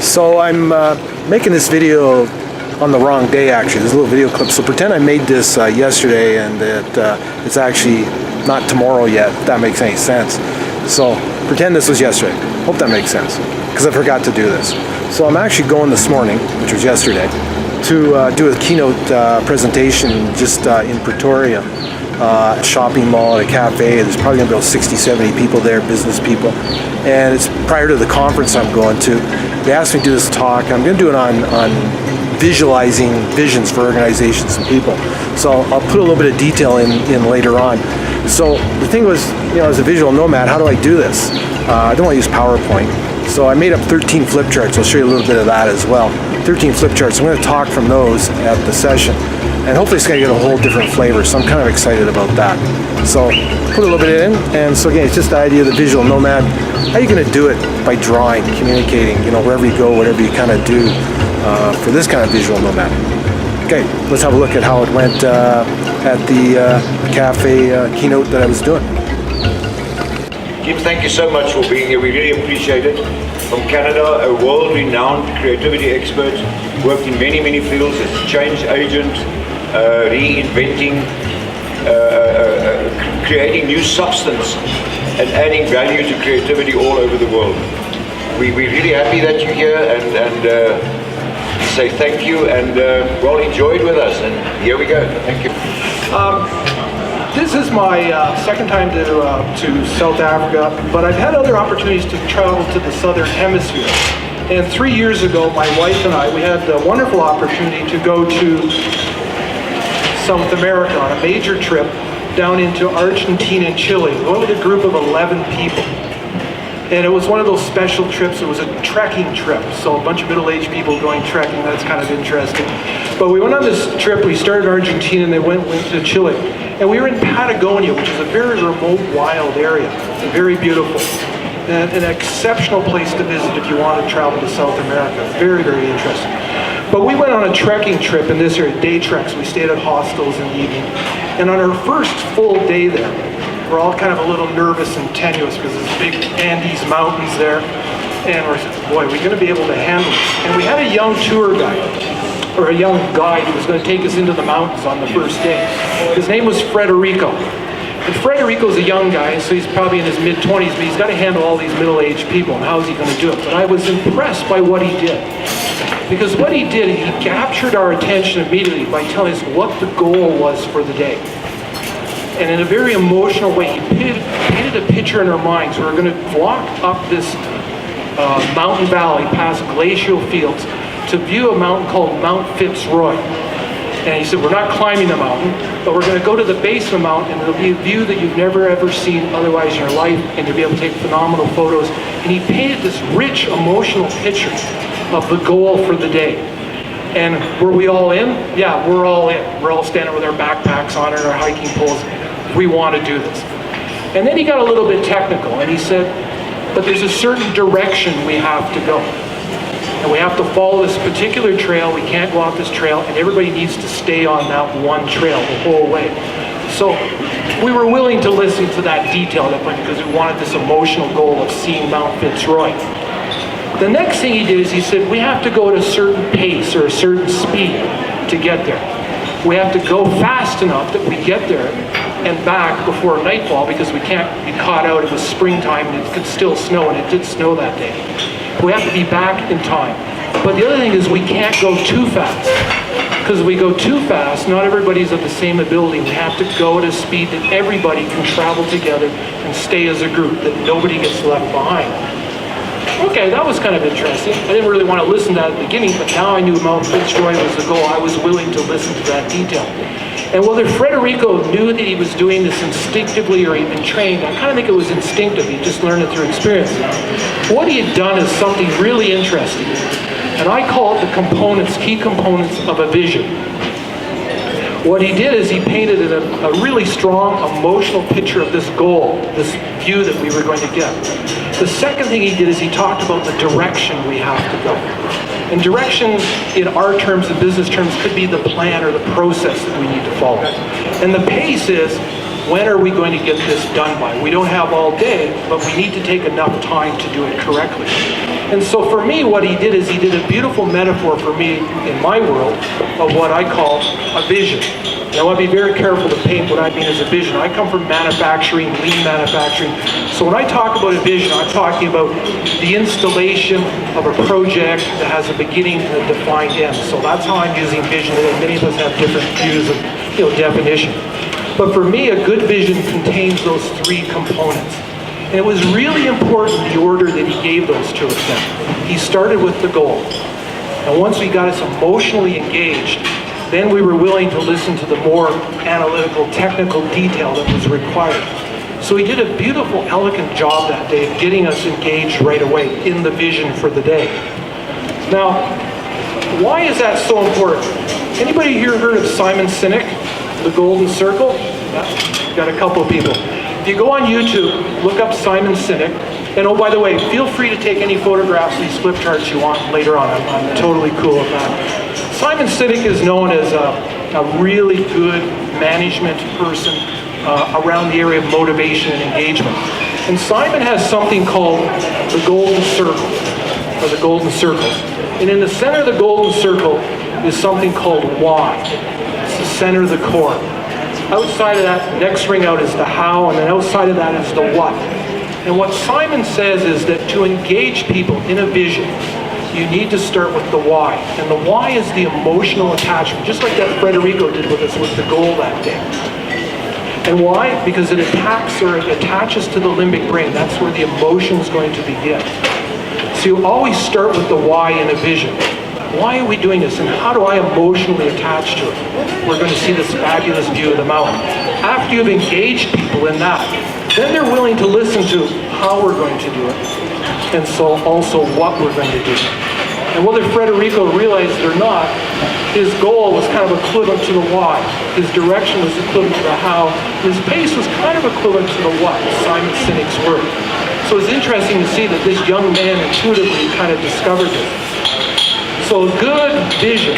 So I'm making this video on the wrong day, actually. There's a little video clip. So pretend I made this yesterday and that it's actually not tomorrow yet, if that makes any sense. So pretend this was yesterday. Hope that makes sense, because I forgot to do this. So I'm actually going this morning, which was yesterday, to do a keynote presentation just in Pretoria. A shopping mall, at a cafe. There's probably going to be about 60, 70 people there, business people. And it's prior to the conference I'm going to. They asked me to do this talk. I'm going to do it on visualizing visions for organizations and people. So I'll put a little bit of detail in later on. So the thing was, as a visual nomad, how do I do this? I don't want to use PowerPoint. So I made up 13 flip charts. I'll show you a little bit of that as well. 13 flip charts. I'm going to talk from those at the session. And hopefully it's going to get a whole different flavor. So I'm kind of excited about that. So put a little bit in. And so again, it's just the idea of the visual nomad. How are you going to do it? By drawing, communicating, wherever you go, whatever you kind of do for this kind of visual nomad. Okay, let's have a look at how it went at the cafe keynote that I was doing. Kim, thank you so much for being here. We really appreciate it. From Canada, a world-renowned creativity expert, worked in many, many fields as a change agent, reinventing, creating new substance and adding value to creativity all over the world. We're really happy that you're here and say thank you and well, enjoy it with us. And here we go. Thank you. This is my second time to South Africa, but I've had other opportunities to travel to the Southern Hemisphere. And 3 years ago, my wife and I, we had the wonderful opportunity to go to South America on a major trip down into Argentina and Chile. We went with a group of 11 people. And it was one of those special trips. It was a trekking trip, so a bunch of middle-aged people going trekking. That's kind of interesting. But we went on this trip. We started in Argentina and then went to Chile. And we were in Patagonia, which is a very remote, wild area. Very beautiful. And an exceptional place to visit if you want to travel to South America. Very, very interesting. But we went on a trekking trip in this area, day treks. We stayed at hostels in the evening. And on our first full day there, we're all kind of a little nervous and tenuous because there's big Andes mountains there. And we're saying, boy, are we going to be able to handle this? And we had a young tour guide, or a young guide who was going to take us into the mountains on the first day. His name was Frederico. And Frederico's a young guy, so he's probably in his mid-20s, but he's got to handle all these middle-aged people, and how is he going to do it? But I was impressed by what he did. Because what he did, he captured our attention immediately by telling us what the goal was for the day. And in a very emotional way, he painted a picture in our minds. We were going to walk up this mountain valley past glacial fields to view a mountain called Mount Fitzroy. And he said, we're not climbing the mountain, but we're going to go to the base of the mountain, and it'll be a view that you've never ever seen otherwise in your life, and you'll be able to take phenomenal photos. And he painted this rich, emotional picture of the goal for the day. And were we all in? Yeah, we're all in. We're all standing with our backpacks on and our hiking poles. We want to do this. And then he got a little bit technical, and he said, but there's a certain direction we have to go. And we have to follow this particular trail. We can't go off this trail, and everybody needs to stay on that one trail the whole way. So we were willing to listen to that detail at that point because we wanted this emotional goal of seeing Mount Fitzroy. The next thing he did is he said, we have to go at a certain pace or a certain speed to get there. We have to go fast enough that we get there and back before nightfall because we can't be caught out. It was springtime and it could still snow, and it did snow that day. We have to be back in time. But the other thing is we can't go too fast. Because if we go too fast, not everybody's of the same ability. We have to go at a speed that everybody can travel together and stay as a group, that nobody gets left behind. Okay, that was kind of interesting. I didn't really want to listen to that at the beginning, but now I knew Mount Fitzroy was the goal. I was willing to listen to that detail. And whether Frederico knew that he was doing this instinctively or he'd been trained, I kind of think it was instinctive. He just learned it through experience. What he had done is something really interesting. And I call it the components, key components of a vision. What he did is he painted a really strong emotional picture of this goal, this view that we were going to get. The second thing he did is he talked about the direction we have to go. And direction, in our terms and business terms, could be the plan or the process that we need to follow. And the pace is, when are we going to get this done by? We don't have all day, but we need to take enough time to do it correctly. And so for me, what he did is he did a beautiful metaphor for me in my world of what I call a vision. And I want to be very careful to paint what I mean as a vision. I come from manufacturing, lean manufacturing. So when I talk about a vision, I'm talking about the installation of a project that has a beginning and a defined end. So that's how I'm using vision. And many of us have different views of definition. But for me, a good vision contains those three components. And it was really important the order that he gave those to us then. He started with the goal. And once we got us emotionally engaged, then we were willing to listen to the more analytical, technical detail that was required. So he did a beautiful, elegant job that day of getting us engaged right away in the vision for the day. Now, why is that so important? Anybody here heard of Simon Sinek, The Golden Circle? Yeah, got a couple of people. If you go on YouTube, look up Simon Sinek, and oh, by the way, feel free to take any photographs of these flip charts you want later on. I'm totally cool with that. Simon Sinek is known as a really good management person around the area of motivation and engagement. And Simon has something called the Golden Circle, or the Golden Circles. And in the center of the Golden Circle is something called why. It's the center of the core. Outside of that, next ring out is the how, and then outside of that is the what. And what Simon says is that to engage people in a vision, you need to start with the why. And the why is the emotional attachment, just like that Federico did with us with the goal that day. And why? Because it attaches to the limbic brain. That's where the emotion is going to begin. So you always start with the why in a vision. Why are we doing this, and how do I emotionally attach to it? We're going to see this fabulous view of the mountain. After you've engaged people in that, then they're willing to listen to how we're going to do it, and so also what we're going to do. And whether Federico realized it or not, his goal was kind of equivalent to the why. His direction was equivalent to the how. His pace was kind of equivalent to the what, Simon Sinek's word. So it's interesting to see that this young man intuitively kind of discovered this. So a good vision,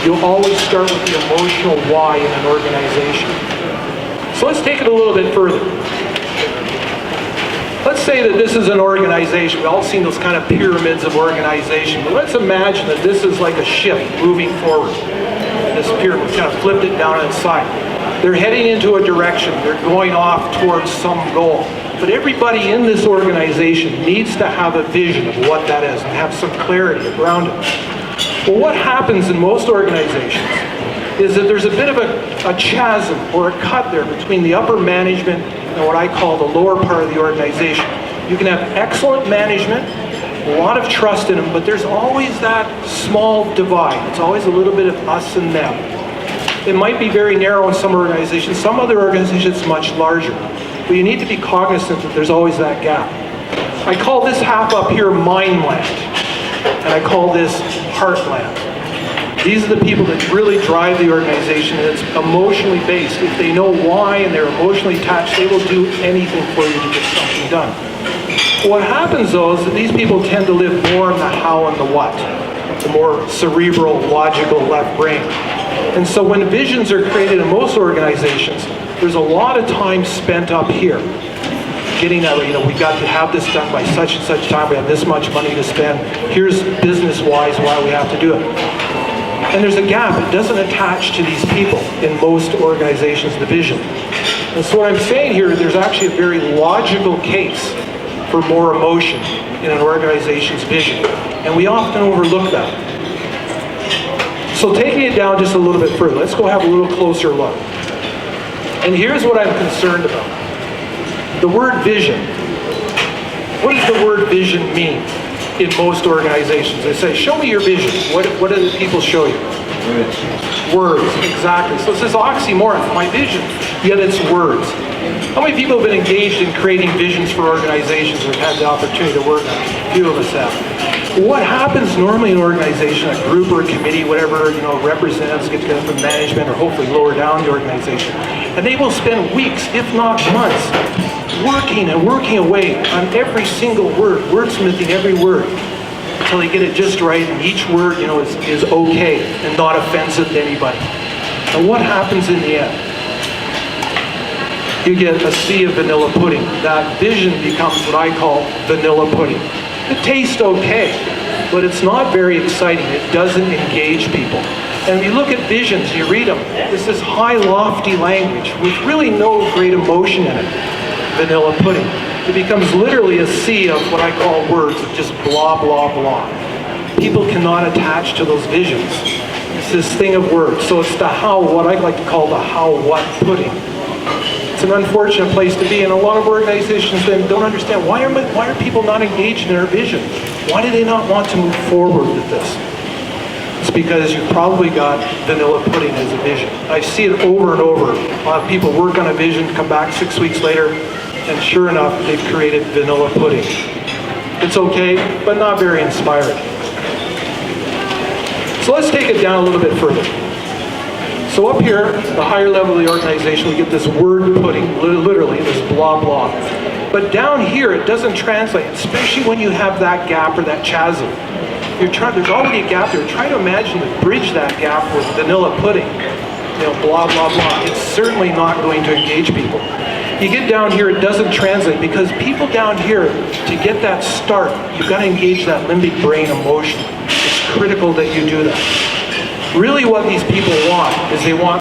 you'll always start with the emotional why in an organization. So let's take it a little bit further. Let's say that this is an organization. We've all seen those kind of pyramids of organization. But let's imagine that this is like a ship moving forward. This pyramid, kind of flipped it down on its side. They're heading into a direction. They're going off towards some goal. But everybody in this organization needs to have a vision of what that is and have some clarity around it. Well, what happens in most organizations is that there's a bit of a chasm or a cut there between the upper management and what I call the lower part of the organization. You can have excellent management, a lot of trust in them, but there's always that small divide. It's always a little bit of us and them. It might be very narrow in some organizations. Some other organizations it's much larger. But you need to be cognizant that there's always that gap. I call this half up here mind land, and I call this heartland. These are the people that really drive the organization, and it's emotionally based. If they know why and they're emotionally attached, they will do anything for you to get something done. What happens though is that these people tend to live more in the how and the what, the more cerebral, logical left brain. And so when visions are created in most organizations, there's a lot of time spent up here. Getting that, we've got to have this done by such and such time, we have this much money to spend, here's business-wise why we have to do it. And there's a gap, it doesn't attach to these people in most organizations, the vision. And so what I'm saying here, there's actually a very logical case for more emotion in an organization's vision. And we often overlook that. So taking it down just a little bit further, let's go have a little closer look. And here's what I'm concerned about. The word vision. What does the word vision mean in most organizations? They say, show me your vision. What do the people show you? Words, exactly. So it's this oxymoron, my vision, yet it's words. How many people have been engaged in creating visions for organizations or have had the opportunity to work on it? A few of us have. What happens normally in an organization, a group or a committee, whatever, representatives get together from management or hopefully lower down the organization, and they will spend weeks, if not months, working and working away on every single word, wordsmithing every word, until they get it just right, and each word, is okay and not offensive to anybody. And what happens in the end? You get a sea of vanilla pudding. That vision becomes what I call vanilla pudding. It tastes okay, but it's not very exciting. It doesn't engage people. And you look at visions, you read them, it's this high, lofty language with really no great emotion in it, vanilla pudding. It becomes literally a sea of what I call words, of just blah, blah, blah. People cannot attach to those visions. It's this thing of words. So it's the how, what I like to call the how-what pudding. It's an unfortunate place to be, and a lot of organizations then don't understand why are people not engaged in their vision? Why do they not want to move forward with this? It's because you've probably got vanilla pudding as a vision. I see it over and over. A lot of people work on a vision, come back 6 weeks later, and sure enough, they've created vanilla pudding. It's okay, but not very inspiring. So let's take it down a little bit further. So up here, the higher level of the organization, we get this word pudding, literally, this blah, blah. But down here, it doesn't translate, especially when you have that gap or that chasm. There's already a gap there. Try to imagine to bridge that gap with vanilla pudding. Blah, blah, blah. It's certainly not going to engage people. You get down here, it doesn't translate because people down here, to get that start, you've got to engage that limbic brain emotion. It's critical that you do that. Really what these people want is they want